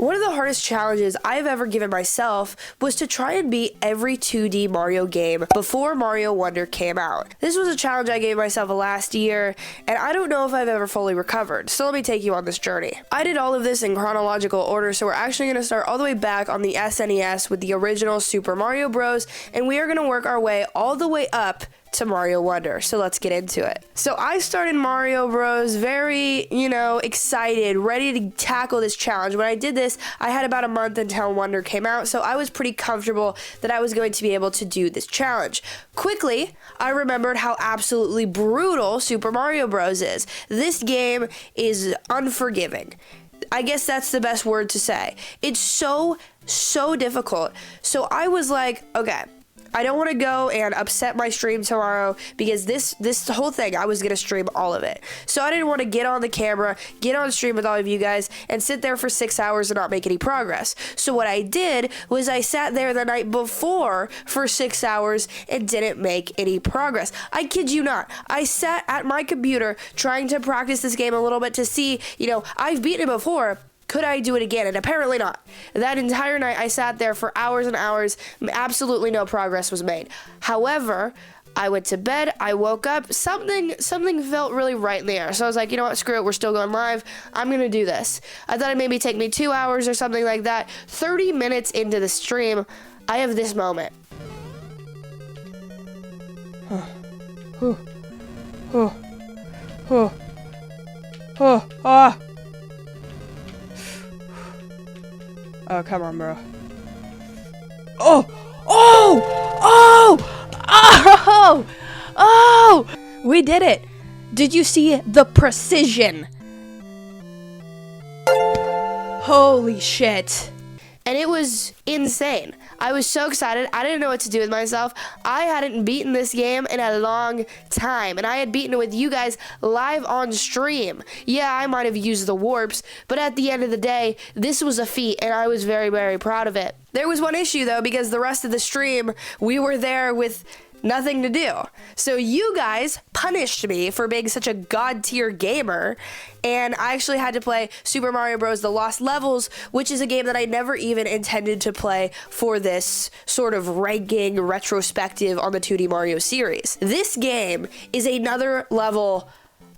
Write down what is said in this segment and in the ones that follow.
One of the hardest challenges I've ever given myself was to try and beat every 2D Mario game before Mario Wonder came out. This was a challenge I gave myself last year, and I don't know if I've ever fully recovered, so let me take you on this journey. I did all of this in chronological order, so we're actually going to start all the way back on the SNES with the original Super Mario Bros, and we are going to work our way all the way up to Mario Wonder. So let's get into it. So I started Mario Bros very, excited, ready to tackle this challenge. When I did this, I had about a month until Wonder came out, so I was pretty comfortable that I was going to be able to do this challenge. Quickly, I remembered how absolutely brutal Super Mario Bros is. This game is unforgiving. I guess that's the best word to say. It's so difficult. So I was like, okay, I don't want to go and upset my stream tomorrow because this whole thing, I was going to stream all of it. So I didn't want to get on the camera, get on stream with all of you guys, and sit there for 6 hours and not make any progress. So what I did was I sat there the night before for 6 hours and didn't make any progress. I kid you not. I sat at my computer trying to practice this game a little bit to see, I've beaten it before. Could I do it again? And apparently not. That entire night, I sat there for hours and hours. Absolutely no progress was made. However, I went to bed. I woke up. Something felt really right in the air. So I was like, you know what? Screw it. We're still going live. I'm going to do this. I thought it'd maybe take me 2 hours or something like that. 30 minutes into the stream, I have this moment. Oh, come on, bro. Oh! We did it! Did you see the precision? Holy shit. And it was insane. I was so excited. I didn't know what to do with myself. I hadn't beaten this game in a long time, and I had beaten it with you guys live on stream. Yeah, I might have used the warps, but at the end of the day, this was a feat, and I was very, very proud of it. There was one issue, though, because the rest of the stream, we were there with nothing to do. So you guys punished me for being such a god tier gamer, and I actually had to play Super Mario Bros. The Lost Levels, which is a game that I never even intended to play for this sort of ranking retrospective on the 2D Mario series. This game is another level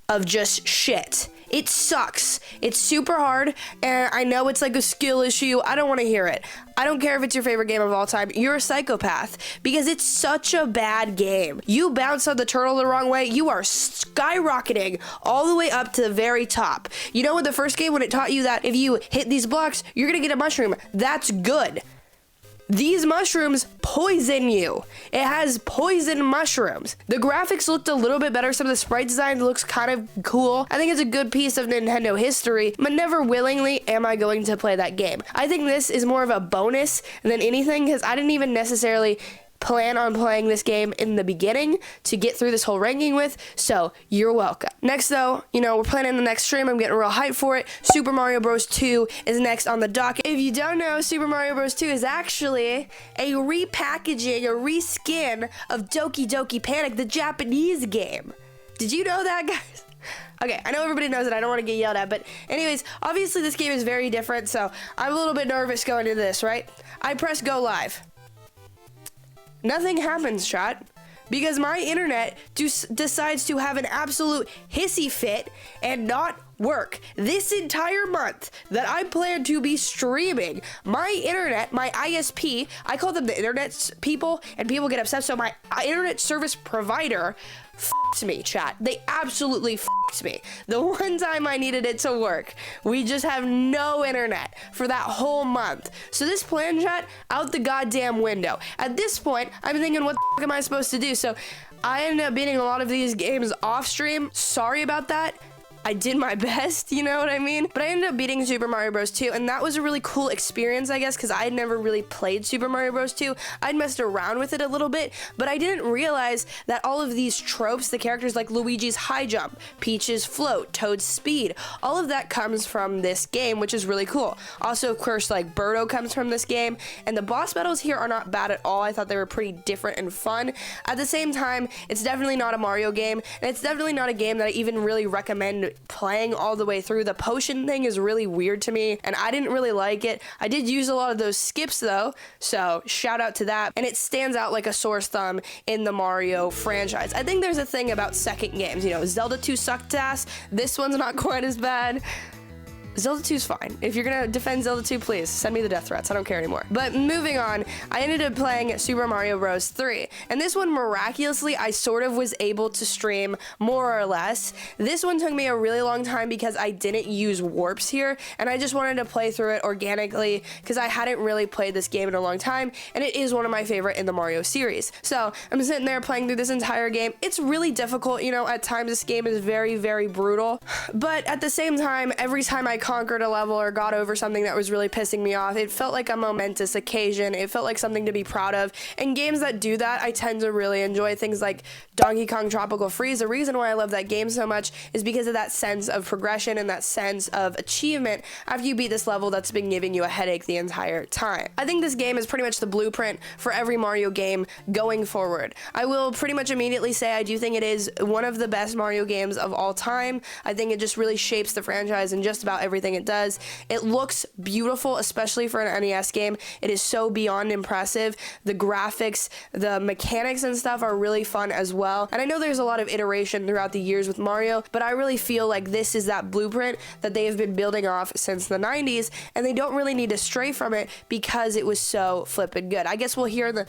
of just shit. It sucks. It's super hard, and I know it's like a skill issue. I don't want to hear it. I don't care if it's your favorite game of all time. You're a psychopath because it's such a bad game. You bounce on the turtle the wrong way, you are skyrocketing all the way up to the very top. You know in the first game when it taught you that if you hit these blocks, you're going to get a mushroom. That's good. These mushrooms poison you. It has poison mushrooms. The graphics looked a little bit better. Some of the sprite design looks kind of cool. I think it's a good piece of Nintendo history, but never willingly am I going to play that game. I think this is more of a bonus than anything because I didn't even necessarily plan on playing this game in the beginning to get through this whole ranking with, so you're welcome. Next though, we're planning the next stream. I'm getting real hyped for it. Super Mario Bros. 2 is next on the docket. If you don't know, Super Mario Bros. 2 is actually a repackaging, a reskin of Doki Doki Panic, the Japanese game. Did you know that, guys? Okay, I know everybody knows it. I don't want to get yelled at, but anyways, obviously this game is very different, so I'm a little bit nervous going into this, right? I press go live. Nothing happens, chat, because my internet decides to have an absolute hissy fit and not work. This entire month that I plan to be streaming, my internet, my ISP, I call them the internet people, and people get upset, so my internet service provider f***ed me, chat. They absolutely f***ed me. The one time I needed it to work, we just have no internet for that whole month. So this plan, chat, out the goddamn window. At this point, I'm thinking, what the f*** am I supposed to do? So I ended up beating a lot of these games off stream. Sorry about that. I did my best, you know what I mean? But I ended up beating Super Mario Bros. 2, and that was a really cool experience, I guess, because I had never really played Super Mario Bros. 2. I'd messed around with it a little bit, but I didn't realize that all of these tropes, the characters like Luigi's high jump, Peach's float, Toad's speed, all of that comes from this game, which is really cool. Also, of course, like Birdo comes from this game, and the boss battles here are not bad at all. I thought they were pretty different and fun. At the same time, it's definitely not a Mario game, and it's definitely not a game that I even really recommend recommend playing all the way through. The potion thing is really weird to me, and I didn't really like it. I did use a lot of those skips though, so shout out to that. And it stands out like a sore thumb in the Mario franchise. I think there's a thing about second games. You know, Zelda 2 sucked ass. This one's not quite as bad. Zelda 2's fine. If you're gonna defend Zelda 2, please send me the death threats. I don't care anymore. But moving on, I ended up playing Super Mario Bros. 3. And this one, miraculously, I sort of was able to stream more or less. This one took me a really long time because I didn't use warps here, and I just wanted to play through it organically because I hadn't really played this game in a long time, and it is one of my favorite in the Mario series. So I'm sitting there playing through this entire game. It's really difficult, you know, at times this game is very, very brutal. But at the same time, every time I conquered a level or got over something that was really pissing me off, it felt like a momentous occasion. It felt like something to be proud of. And games that do that, I tend to really enjoy. Things like Donkey Kong Tropical Freeze. The reason why I love that game so much is because of that sense of progression and that sense of achievement after you beat this level that's been giving you a headache the entire time. I think this game is pretty much the blueprint for every Mario game going forward. I will pretty much immediately say I do think it is one of the best Mario games of all time. I think it just really shapes the franchise and just about everything it does. It looks beautiful, especially for an NES game. It is so beyond impressive. The graphics, the mechanics and stuff are really fun as well. And I know there's a lot of iteration throughout the years with Mario, but I really feel like this is that blueprint that they have been building off since the 90s, and they don't really need to stray from it because it was so flippin' good. I guess we'll hear in the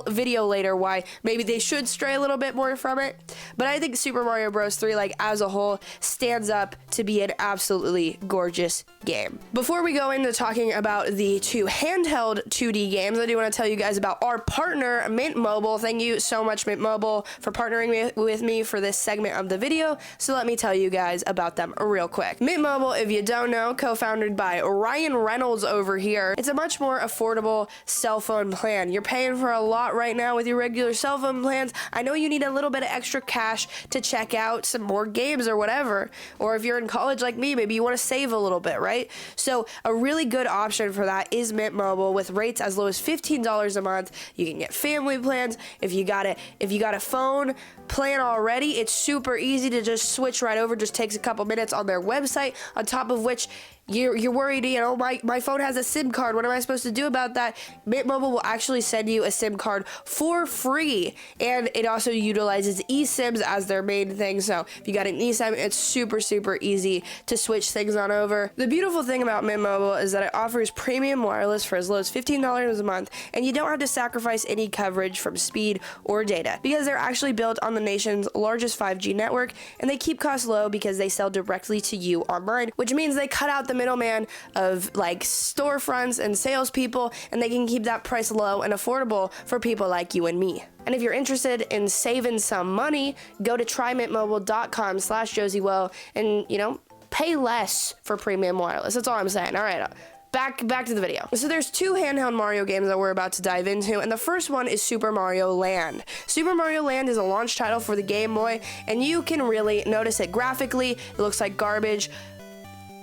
video later why maybe they should stray a little bit more from it, but I think Super Mario Bros. 3, like as a whole, stands up to be an absolutely gorgeous game. Before we go into talking about the two handheld 2D games, I do want to tell you guys about our partner, Mint Mobile. Thank you so much, Mint Mobile, for partnering with me for this segment of the video. So let me tell you guys about them real quick. Mint Mobile, if you don't know, co-founded by Ryan Reynolds over here. It's a much more affordable cell phone plan. You're paying for a lot right now with your regular cell phone plans. I know you need a little bit of extra cash to check out some more games or whatever. Or if you're in college like me, maybe you want to save a little bit, right? So a really good option for that is Mint Mobile with rates as low as $15 a month. You can get family plans. If you got a phone plan already, it's super easy to just switch right over. Just takes a couple minutes on their website, on top of which you're worried, you know, my phone has a SIM card. What am I supposed to do about that? Mint Mobile will actually send you a SIM card for free, and it also utilizes eSIMs as their main thing. So if you got an eSIM, it's super, super easy to switch things on over. The beautiful thing about Mint Mobile is that it offers premium wireless for as low as $15 a month, and you don't have to sacrifice any coverage from speed or data because they're actually built on the nation's largest 5G network, and they keep costs low because they sell directly to you online, which means they cut out the middleman of like storefronts and salespeople, and they can keep that price low and affordable for people like you and me. And if you're interested in saving some money, go to trymintmobile.com/JosieWoah and, you know, pay less for premium wireless. That's all I'm saying. All right. Back to the video. So there's two handheld Mario games that we're about to dive into, and the first one is Super Mario Land. Super Mario Land is a launch title for the Game Boy, and you can really notice it graphically. It looks like garbage.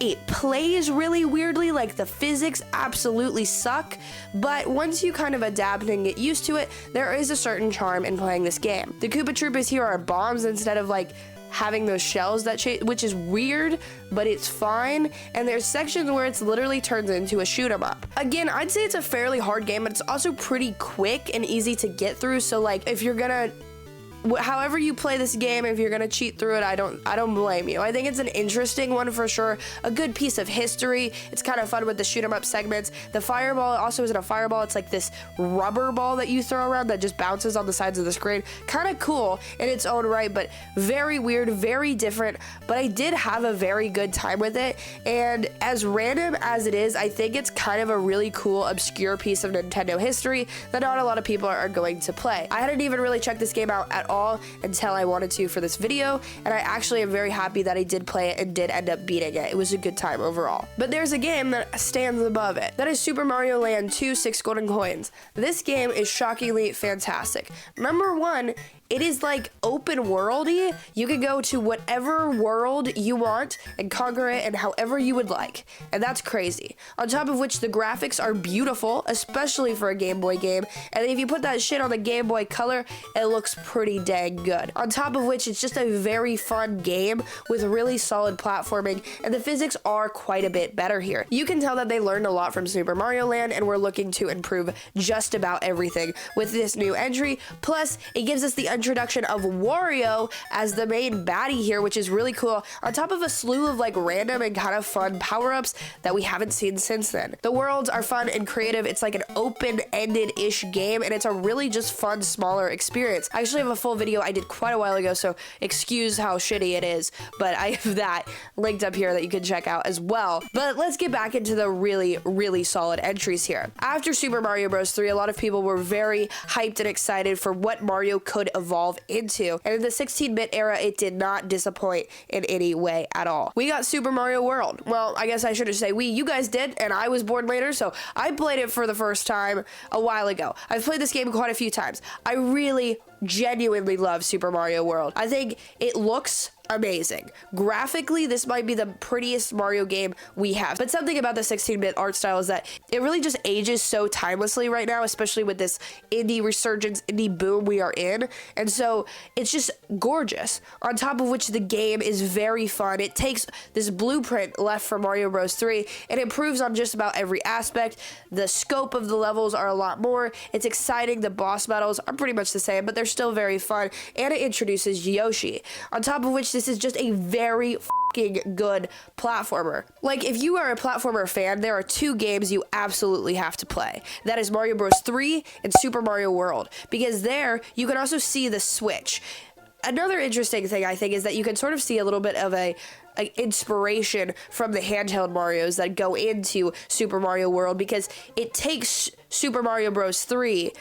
It plays really weirdly, like the physics absolutely suck, but once you kind of adapt and get used to it, there is a certain charm in playing this game. The Koopa Troopas here are bombs instead of like having those shells that which is weird, but it's fine. And there's sections where it's literally turns into a shoot 'em up. Again, I'd say it's a fairly hard game, but it's also pretty quick and easy to get through. So like if you're gonna however you play this game, if you're gonna cheat through it, I don't blame you. I think it's an interesting one for sure, a good piece of history. It's kind of fun with the shoot 'em up segments. The fireball also isn't a fireball, it's like this rubber ball that you throw around that just bounces on the sides of the screen. Kind of cool in its own right, but very weird, very different. But I did have a very good time with it, and as random as it is, I think it's kind of a really cool, obscure piece of Nintendo history that not a lot of people are going to play. I hadn't even really checked this game out at all until I wanted to for this video, and I actually am very happy that I did play it and did end up beating it. It was a good time overall. But there's a game that stands above it. That is Super Mario Land 2 6 Golden Coins. This game is shockingly fantastic. Number one, It is like open worldy. You can go to whatever world you want and conquer it and however you would like. And that's crazy. On top of which the graphics are beautiful, especially for a Game Boy game. And if you put that shit on the Game Boy Color, it looks pretty dang good. On top of which, it's just a very fun game with really solid platforming, and the physics are quite a bit better here. You can tell that they learned a lot from Super Mario Land, and we're looking to improve just about everything with this new entry. Plus, it gives us the introduction of Wario as the main baddie here, which is really cool, on top of a slew of like random and kind of fun power-ups that we haven't seen since then. The worlds are fun and creative. It's like an open-ended-ish game, and it's a really just fun, smaller experience. I actually have a full video I did quite a while ago, so excuse how shitty it is, but I have that linked up here that you can check out as well. But let's get back into the really solid entries here. After Super Mario Bros. 3, a lot of people were very hyped and excited for what Mario could evolve into, and in the 16-bit era, it did not disappoint in any way at all. We got Super Mario World. Well, I guess I shouldn't say we, you guys did, and I was born later, so I played it for the first time a while ago. I've played this game quite a few times. I really genuinely love Super Mario World. I think it looks amazing. Graphically, this might be the prettiest Mario game we have. But something about the 16-bit art style is that it really just ages so timelessly right now, especially with this indie resurgence, indie boom we are in. And so it's just gorgeous. On top of which the game is very fun. It takes this blueprint left from Mario Bros. 3 and improves on just about every aspect. The scope of the levels are a lot more. It's exciting. The boss battles are pretty much the same, but they're still very fun. And it introduces Yoshi. On top of which this is just a very fucking good platformer. Like, if you are a platformer fan, there are two games you absolutely have to play. That is Mario Bros. 3 and Super Mario World, because there you can also see the Switch. Another interesting thing I think is that you can sort of see a little bit of a inspiration from the handheld Marios that go into Super Mario World, because it takes Super Mario Bros. 3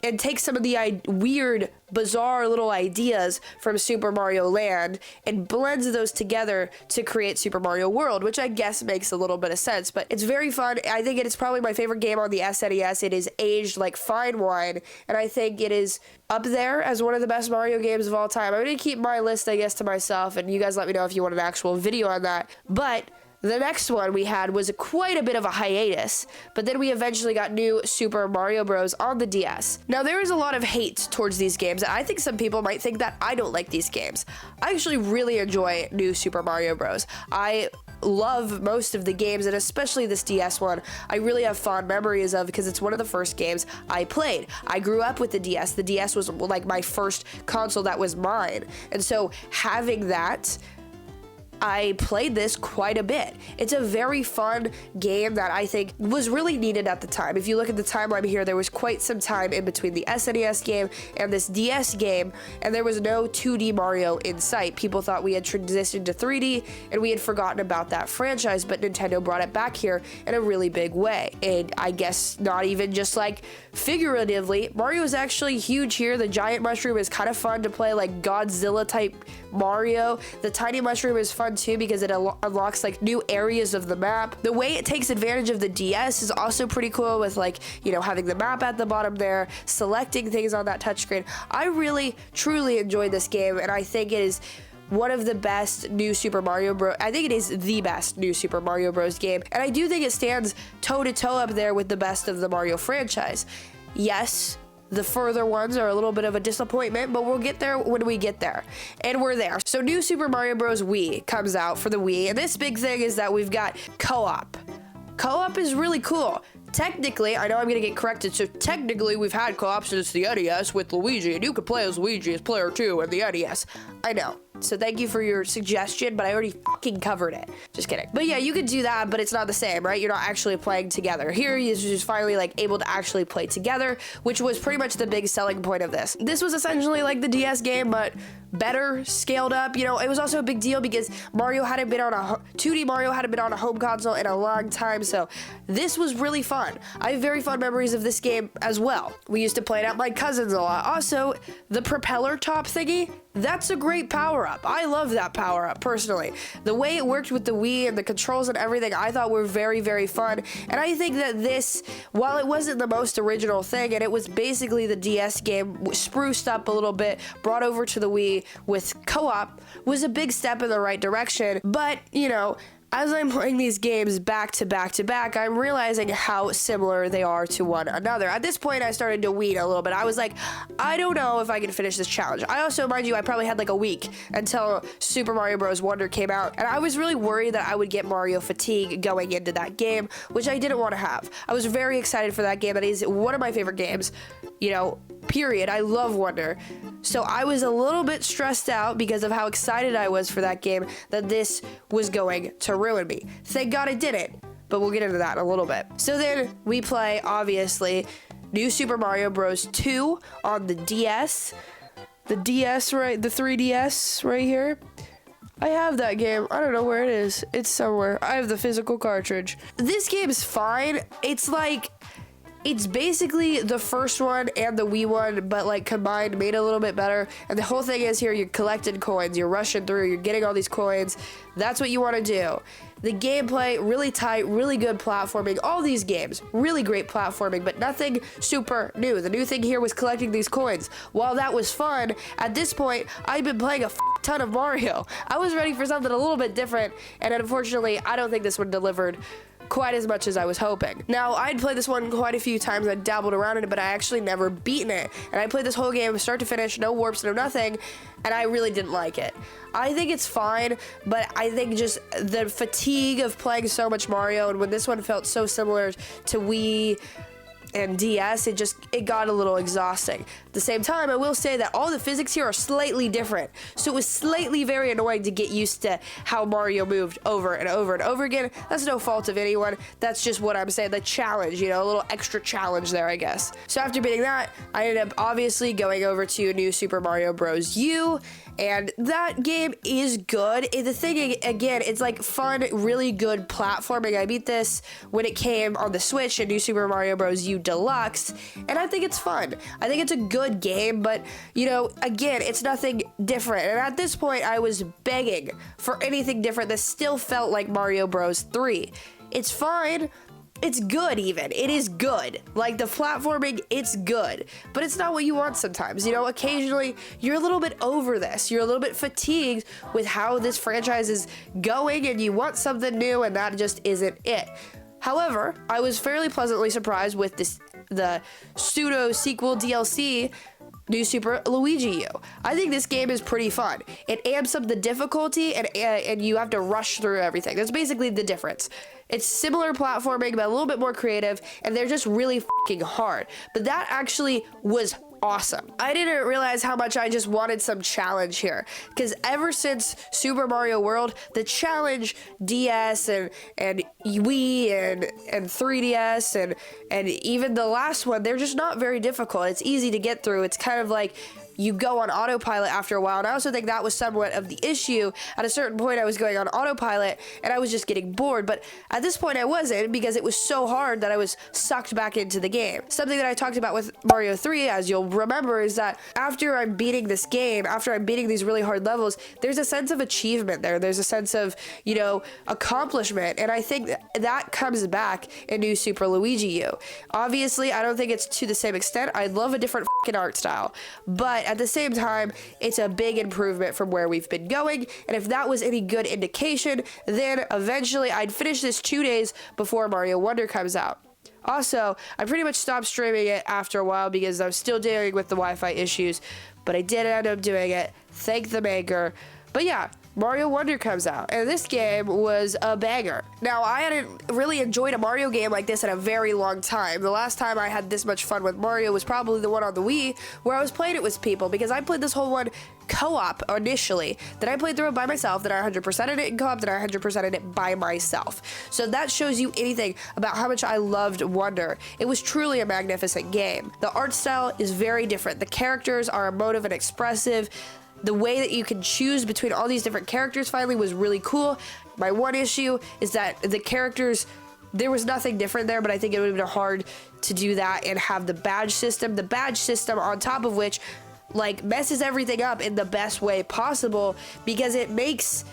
and takes some of the weird, bizarre little ideas from Super Mario Land and blends those together to create Super Mario World, which I guess makes a little bit of sense, but it's very fun. I think it is probably my favorite game on the SNES. It is aged like fine wine, and I think it is up there as one of the best Mario games of all time. I'm going to keep my list, I guess, to myself, and you guys let me know if you want an actual video on that, but the next one we had was quite a bit of a hiatus, but then we eventually got new Super Mario Bros. On the DS. Now, there is a lot of hate towards these games, and I think some people might think that I don't like these games. I actually really enjoy new Super Mario Bros. I love most of the games, and especially this DS one, I really have fond memories of, because it's one of the first games I played. I grew up with the DS. The DS was like my first console that was mine, and so having that, I played this quite a bit. It's a very fun game that I think was really needed at the time. If you look at the timeline here, there was quite some time in between the SNES game and this DS game, and there was no 2D Mario in sight. People thought we had transitioned to 3D, and we had forgotten about that franchise, but Nintendo brought it back here in a really big way. And I guess not even just like figuratively, Mario is actually huge here. The giant mushroom is kind of fun to play, like Godzilla type Mario. The tiny mushroom is fun too because it unlocks like new areas of the map. The way it takes advantage of the DS is also pretty cool, with like, you know, having the map at the bottom there, selecting things on that touchscreen. I really truly enjoyed this game, and I think it is one of the best new Super Mario Bros. I think it is the best new Super Mario Bros. Game, and I do think it stands toe-to-toe up there with the best of the Mario franchise. Yes, the further ones are a little bit of a disappointment, but we'll get there when we get there. And we're there. So new Super Mario Bros. Wii comes out for the Wii, and this big thing is that we've got co-op. Co-op is really cool. Technically, I know I'm gonna get corrected, so technically we've had co-op since the NES with Luigi, and you could play as Luigi as player 2 in the NES. I know. So thank you for your suggestion, but I already fucking covered it. Just kidding. But yeah, you could do that, but it's not the same, right? You're not actually playing together. Here, you're just finally like able to actually play together, which was pretty much the big selling point of this. This was essentially like the DS game, but better, scaled up. You know, it was also a big deal because 2D Mario hadn't been on a home console in a long time, so this was really fun. I have very fond memories of this game as well. We used to play it at my cousin's a lot. Also, the propeller top thingy, That's a great power-up. I love that power-up, personally. The way it worked with the Wii and the controls and everything, I thought were very, very fun. And I think that this, while it wasn't the most original thing, and it was basically the DS game spruced up a little bit, brought over to the Wii with co-op, was a big step in the right direction. But, you know, as I'm playing these games back to back to back, I'm realizing how similar they are to one another. At this point, I started to weed a little bit. I was like, I don't know if I can finish this challenge. I also, mind you, I probably had like a week until Super Mario Bros. Wonder came out, and I was really worried that I would get Mario fatigue going into that game, which I didn't want to have. I was very excited for that game. That is one of my favorite games, you know, period. I love Wonder. So I was a little bit stressed out because of how excited I was for that game, that this was going to ruin me. Thank God it didn't, but we'll get into that in a little bit. So then we play, obviously, New Super Mario Bros. 2 on the DS. The DS, right? The 3DS right here. I have that game. I don't know where it is. It's somewhere. I have the physical cartridge. This game is fine. It's like, it's basically the first one and the Wii one, but like combined, made a little bit better. And the whole thing is here, you're collecting coins, you're rushing through, you're getting all these coins. That's what you want to do. The gameplay, really tight, really good platforming. All these games, really great platforming, but nothing super new. The new thing here was collecting these coins. While that was fun, at this point, I'd been playing a ton of Mario. I was ready for something a little bit different, and unfortunately, I don't think this one delivered quite as much as I was hoping. Now, I'd played this one quite a few times. I dabbled around in it, but I actually never beaten it. And I played this whole game start to finish, no warps, no nothing, and I really didn't like it. I think it's fine, but I think just the fatigue of playing so much Mario, and when this one felt so similar to Wii and DS, it got a little exhausting. At the same time, I will say that all the physics here are slightly different, so it was slightly very annoying to get used to how Mario moved over and over and over again. That's no fault of anyone. That's just what I'm saying, the challenge, you know, a little extra challenge there, I guess. So after beating that, I ended up obviously going over to New Super Mario Bros. U, and that game is good. The thing, again, it's like fun, really good platforming. I beat this when it came on the Switch in New Super Mario Bros. U Deluxe, and I think it's fun. I think it's a good game, but, you know, again, it's nothing different. And at this point, I was begging for anything different that still felt like Mario Bros. 3. It's fine. It's good even. It is good. Like, the platforming, it's good. But it's not what you want sometimes. You know, occasionally, you're a little bit over this. You're a little bit fatigued with how this franchise is going, and you want something new, and that just isn't it. However, I was fairly pleasantly surprised with the pseudo-sequel DLC, New Super Luigi U. I think this game is pretty fun. It amps up the difficulty, and you have to rush through everything. That's basically the difference. It's similar platforming, but a little bit more creative, and they're just really fucking hard. But that actually was awesome. I didn't realize how much I just wanted some challenge here, because ever since Super Mario World, the challenge DS and Wii and 3DS and even the last one, they're just not very difficult. It's easy to get through. It's kind of like you go on autopilot after a while, and I also think that was somewhat of the issue. At a certain point, I was going on autopilot, and I was just getting bored, but at this point, I wasn't, because it was so hard that I was sucked back into the game. Something that I talked about with Mario 3, as you'll remember, is that after I'm beating this game, after I'm beating these really hard levels, there's a sense of achievement there. There's a sense of, you know, accomplishment, and I think that comes back in New Super Luigi U. Obviously, I don't think it's to the same extent. I love a different fucking art style, but at the same time, it's a big improvement from where we've been going, and if that was any good indication, then eventually I'd finish this 2 days before Mario Wonder comes out. Also, I pretty much stopped streaming it after a while because I was still dealing with the Wi-Fi issues, but I did end up doing it. Thank the maker. But yeah, Mario Wonder comes out, and this game was a banger. Now, I hadn't really enjoyed a Mario game like this in a very long time. The last time I had this much fun with Mario was probably the one on the Wii, where I was playing it with people, because I played this whole one co-op initially, then I played through it by myself, then I 100%ed it in co-op, then I 100%ed it by myself. So that shows you anything about how much I loved Wonder. It was truly a magnificent game. The art style is very different. The characters are emotive and expressive. The way that you can choose between all these different characters finally was really cool. My one issue is that the characters, there was nothing different there, but I think it would have been hard to do that and have the badge system. The badge system, on top of which like messes everything up in the best way possible because it makes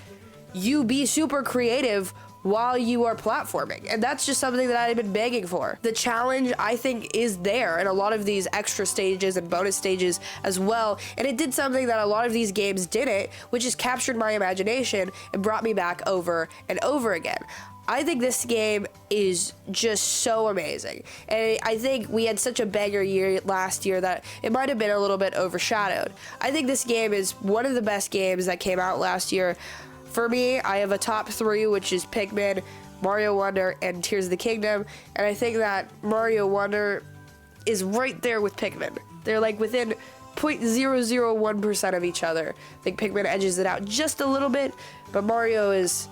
you be super creative while you are platforming, and that's just something that I've been begging for. The challenge, I think, is there in a lot of these extra stages and bonus stages as well, and it did something that a lot of these games didn't, which is captured my imagination and brought me back over and over again. I think this game is just so amazing, and I think we had such a banger year last year that it might have been a little bit overshadowed. I think this game is one of the best games that came out last year. For me, I have a top 3, which is Pikmin, Mario Wonder, and Tears of the Kingdom, and I think that Mario Wonder is right there with Pikmin. They're like within 0.001% of each other. I think Pikmin edges it out just a little bit, but Mario is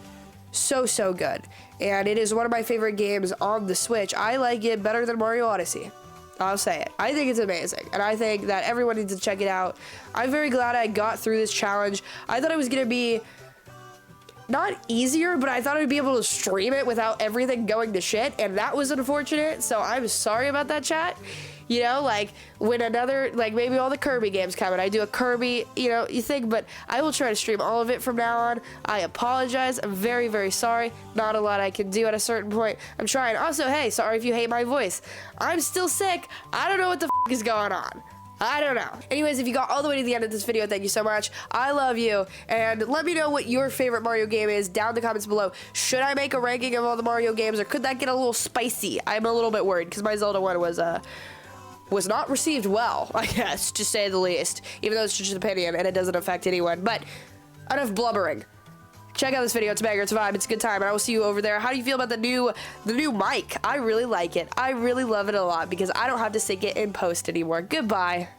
so good, and it is one of my favorite games on the Switch. I like it better than Mario Odyssey. I'll say it. I think it's amazing, and I think that everyone needs to check it out. I'm very glad I got through this challenge. I thought it was going to be not easier, but I thought I'd be able to stream it without everything going to shit, and that was unfortunate, so I'm sorry about that, chat. You know, like, when another, like, maybe all the Kirby games come and I do a Kirby, you know, you think, but I will try to stream all of it from now on. I apologize. I'm very sorry. Not a lot I can do at a certain point. I'm trying. Also, hey, sorry if you hate my voice. I'm still sick. I don't know what the f is going on. I don't know. Anyways, if you got all the way to the end of this video, thank you so much. I love you. And let me know what your favorite Mario game is down in the comments below. Should I make a ranking of all the Mario games, or could that get a little spicy? I'm a little bit worried because my Zelda one was not received well, I guess, to say the least. Even though it's just an opinion and it doesn't affect anyone. But enough blubbering. Check out this video. It's a banger. It's a vibe. It's a good time. And I will see you over there. How do you feel about the new mic? I really like it. I really love it a lot because I don't have to sync it in post anymore. Goodbye.